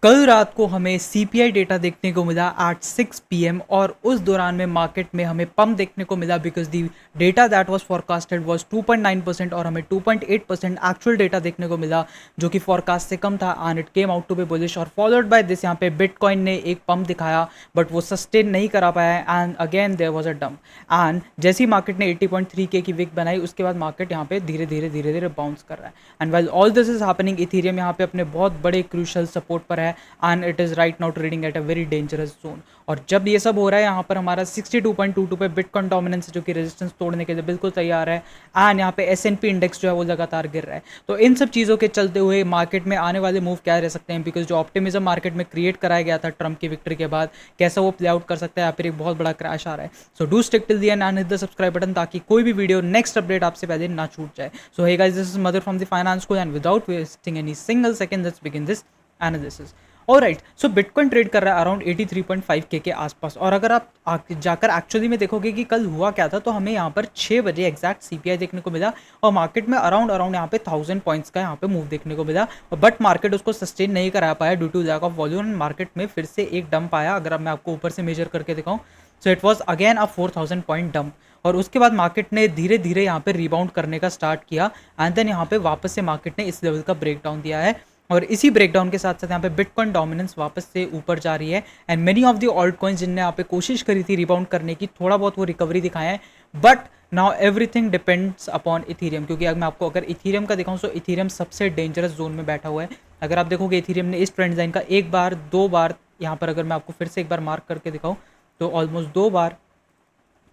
कल रात को हमें सीपीआई डेटा देखने को मिला एट 6 पीएम और उस दौरान में मार्केट में हमें पम्प देखने को मिला because the data that was forecasted was 2.9% और हमें 2.8% एक्चुअल डेटा देखने को मिला जो कि फॉरकास्ट से कम था and it came out to be bullish और फॉलोड बाय दिस यहाँ पे बिटकॉइन ने एक पम्प दिखाया बट वो सस्टेन नहीं करा पाया and again there was a dump and जैसे ही मार्केट ने 80.3K की विक बनाई उसके बाद मार्केट यहाँ पे धीरे धीरे बाउंस कर रहा है and well all this is happening Ethereum यहाँ पे अपने बहुत बड़े क्रूशल सपोर्ट पर है and it is right now trading at a very dangerous zone. और जब ये सब हो रहा है यहाँ पर हमारा 62.22 पे बिटकॉइन डोमिनेंस जो कि रेजिस्टेंस तोड़ने के लिए बिल्कुल तैयार है एंड यहाँ पे एस&पी इंडेक्स जो है वो लगातार गिर रहा है। तो इन सब चीज़ों के चलते हुए मार्केट में आने वाले मूव क्या रह सकते हैं बिकॉज जो ऑप्टिमिज्म मार्केट में क्रिएट कराया गया था ट्रंप की विक्ट्री के बाद कैसा वो प्ले आउट कर सकता है या फिर एक बहुत बड़ा क्रैश आ रहा है। So do stick till the end and hit the subscribe button ताकि कोई भी वीडियो नेक्स्ट अपडेट आपसे पहले ना छूट जाए। So hey guys, this is mother from the finance school and without wasting any single second let's begin this analysis. Alright, so bitcoin trade कर रहा है अराउंड 83.5K के आसपास और अगर आप जाकर एक्चुअली में देखोगे कि कल हुआ क्या था तो हमें यहाँ पर 6 बजे एग्जैक्ट सीपीआई देखने को मिला और मार्केट में अराउंड अराउंड यहाँ पे 1000 पॉइंट्स का यहाँ पे मूव देखने को मिला बट मार्केट उसको सस्टेन नहीं करा पाया due to lack of volume and market में फिर से एक डंप आया। अगर अब मैं आपको ऊपर से मेजर करके दिखाऊँ so it was again a 4000 point dump और उसके बाद मार्केट ने धीरे धीरे यहाँ पे रिबाउंड करने का स्टार्ट किया एंड देन यहाँ पे वापस से मार्केट ने इस लेवल का ब्रेक डाउन दिया है और इसी ब्रेकडाउन के साथ साथ यहाँ पे बिटकॉइन डोमिनेंस वापस से ऊपर जा रही है and many of the alt coins जिनने यहाँ पे कोशिश करी थी रिबाउंड करने की थोड़ा बहुत वो रिकवरी दिखाए हैं but now everything depends upon Ethereum क्योंकि अगर मैं आपको अगर इथीरियम का दिखाऊं तो इथीरियम सबसे डेंजरस जोन में बैठा हुआ है। अगर आप देखोगे इथीरियम ने इस ट्रेंड लाइन का एक बार दो बार यहाँ पर अगर मैं आपको फिर से एक बार मार्क करके दिखाऊं तो ऑलमोस्ट दो बार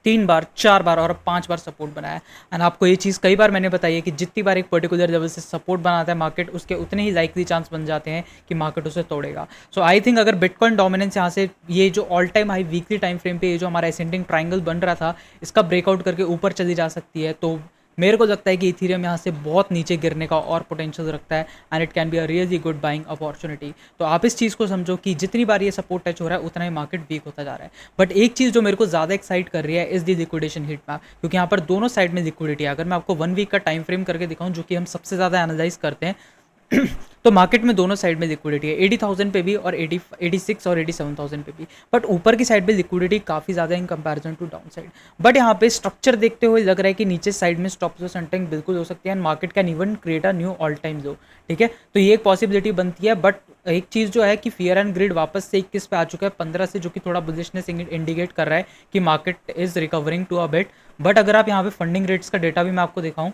तीन बार चार बार और अब पांच बार सपोर्ट बनाया एंड आपको ये चीज़ कई बार मैंने बताई है कि जितनी बार एक पर्टिकुलर लेवल से सपोर्ट बनाता है मार्केट उसके उतने ही लाइकली चांस बन जाते हैं कि मार्केट उसे तोड़ेगा। सो आई थिंक अगर बिटकॉइन डोमिनेंस यहाँ से ये जो all time high weekly time frame पे ये जो हमारा एसेंडिंग ट्राइंगल बन रहा था इसका ब्रेकआउट करके ऊपर चली जा सकती है तो मेरे को लगता है कि इथीरियम यहाँ से बहुत नीचे गिरने का और पोटेंशियल रखता है and it can be a really good buying opportunity. तो आप इस चीज़ को समझो कि जितनी बार ये सपोर्ट टच हो रहा है उतना ही मार्केट वीक होता जा रहा है बट एक चीज़ जो मेरे को ज़्यादा एक्साइट कर रही है इस दी लिक्विडेशन हिट मैप क्योंकि यहाँ पर दोनों साइड में लिक्विडिटी है। अगर मैं आपको 1 वीक का टाइम फ्रेम करके दिखाऊँ जो कि हम सबसे ज़्यादा एनालाइज करते हैं तो मार्केट में दोनों साइड में लिक्विडिटी है 80,000 पे भी और 86 और 87,000 पे भी बट ऊपर की साइड पे लिक्विडिटी काफ़ी ज़्यादा in comparison to down side but यहाँ पे स्ट्रक्चर देखते हुए लग रहा है कि नीचे साइड में स्टॉप लॉस सेंटिंग बिल्कुल हो सकती है and market can even create a new all time low. ठीक है, तो ये एक पॉसिबिलिटी बनती है बट एक चीज़ जो है कि फियर एंड ग्रिड वापस से 21 पे आ चुका है 15 से जो कि थोड़ा बुलिशनेस इंडिकेट कर रहा है कि market is recovering to a bit. But अगर आप यहाँ पे फंडिंग रेट्स का डेटा भी मैं आपको दिखाऊँ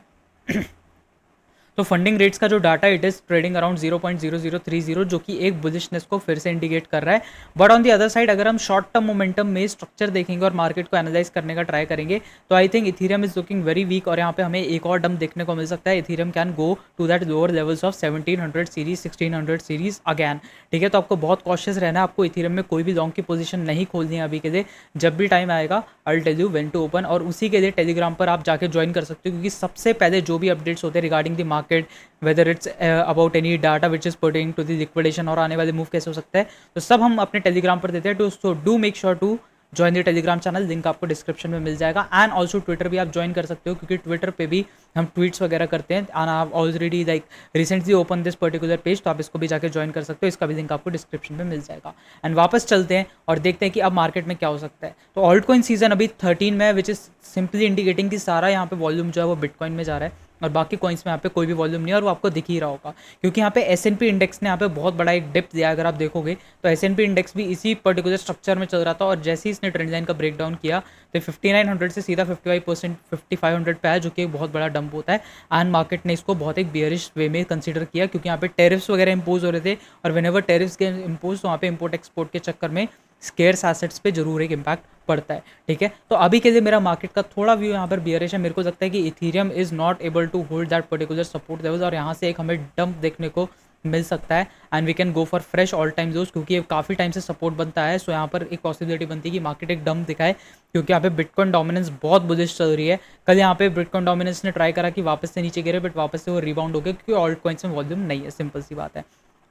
तो फंडिंग रेट्स का जो data it is trading around 0.0030 जो कि एक बुलिशनेस को फिर से इंडिकेट कर रहा है। But on the other side अगर हम शॉर्ट टर्म मोमेंटम में स्ट्रक्चर देखेंगे और मार्केट को एनालाइज करने का ट्राई करेंगे तो I think Ethereum is looking very weak और यहाँ पे हमें एक और डंप देखने को मिल सकता है। Ethereum can go to that lower levels of 1700 series 1600 series again. ठीक है, तो आपको बहुत कॉशियस रहना है, आपको इथीरियम में कोई भी लॉन्ग की पोजीशन नहीं खोलनी है अभी के लिए। जब भी टाइम आएगा I will tell you when to open और उसी के लिए टेलीग्राम पर आप जाके ज्वाइन कर सकते हो क्योंकि सबसे पहले जो भी अपडेट्स होते हैं regarding the market whether it's about any data which is pertaining to the liquidation और आने वाले मूव कैसे हो सकता है तो सब हम अपने टेलीग्राम पर देते हैं। तो do make sure to join the Telegram channel, link आपको डिस्क्रिप्शन में मिल जाएगा एंड ऑल्सो ट्विटर भी आप ज्वाइन कर सकते हो क्योंकि ट्विटर पे भी हम ट्वीट्स वगैरह करते हैं एंड आप already like recently open this particular page तो आप इसको भी जाकर ज्वाइन कर सकते हो, इसका भी लिंक आपको डिस्क्रिप्शन में मिल जाएगा। एंड वापस चलते हैं और देखते हैं कि अब मार्केट में क्या हो सकता है। तो ऑल्ट कॉइन सीजन अभी 13 में है विच इज सिंपली इंडिकेटिंग कि सारा यहाँ पे वॉल्यूम जो है वो बिटकॉइन में जा रहा है और बाकी कॉइन्स में यहाँ पे कोई भी वॉल्यूम नहीं है और वो आपको दिख ही रहा होगा क्योंकि यहाँ पे एस&पी इंडेक्स ने यहाँ पे बहुत बड़ा एक डिप दिया। अगर आप देखोगे तो एस&पी इंडेक्स भी इसी पर्टिकुलर स्ट्रक्चर में चल रहा था और जैसे ही इसने ट्रेंड लाइन का ब्रेक डाउन किया तो 5900 से सीधा 5500 पे आया जो कि एक बहुत बड़ा डंप होता है एंड मार्केट ने इसको बहुत एक बियरिश वे में कंसिडर किया क्योंकि यहाँ पे टेरिफ्स वगैरह इंपोज हो रहे थे और व्हेनेवर टेरिफ्स के इंपोज तो वहाँ पे इंपोर्ट एक्सपोर्ट के चक्कर में स्केर्स एसेट्स पे जरूर एक इम्पैक्ट पड़ता है। ठीक है, तो अभी के लिए मेरा मार्केट का थोड़ा व्यू यहाँ पर बियरिश है। मेरे को लगता है कि Ethereum is not able to hold that particular support levels और यहाँ से एक हमें डंप देखने को मिल सकता है and we can go for fresh all time lows क्योंकि ये काफ़ी टाइम से सपोर्ट बनता है। सो यहाँ पर एक पॉसिबिलिटी बनती है कि मार्केट एक डंप दिखाए क्योंकि यहाँ पे बिटकॉइन डोमिनेंस बहुत बुलिश चल रही है। कल यहाँ पे बिटकॉइन डोमिनेंस ने ट्राई करा कि वापस से नीचे गिरे बट वापस से वो रिबाउंड हो गया क्योंकि ऑल्ट कॉइन्स में वॉल्यूम नहीं है, सिंपल सी बात है।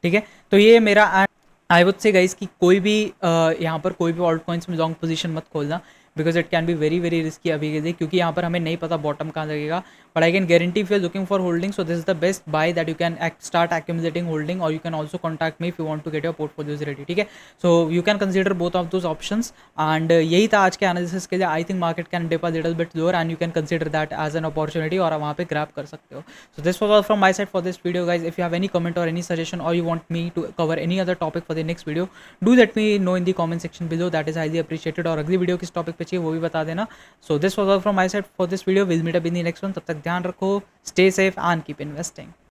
ठीक है, तो ये मेरा आई वुड से गाइस कि कोई भी यहाँ पर कोई भी ऑल्ट कॉइन्स में लॉन्ग पोजीशन मत खोलना because it can be very very risky अभी के लिए, क्योंकि यहाँ पर हमें नहीं पता बॉटम कहाँ लगेगा. But I can guarantee if you are looking for holding, so this is the best buy that you can start accumulating holding, और you can also contact me if you want to get your portfolios ready. ठीक है, so you can consider both of those options. And यही था आज के analysis के लिए. I think market can dip a little bit lower and you can consider that as an opportunity, और वहाँ पे ग्रैब कर सकते हो. So this was all from my side for this video guys. If you have any comment और any suggestion और you want me to cover any other topic for the next video, do let me know in the comment section below. That is highly appreciated. और अगली video किस topic पे चाहिए वो भी बता देना. So this was all from my side for this video. Will meet up in the next one. तब तक ध्यान रखो, stay safe and keep investing.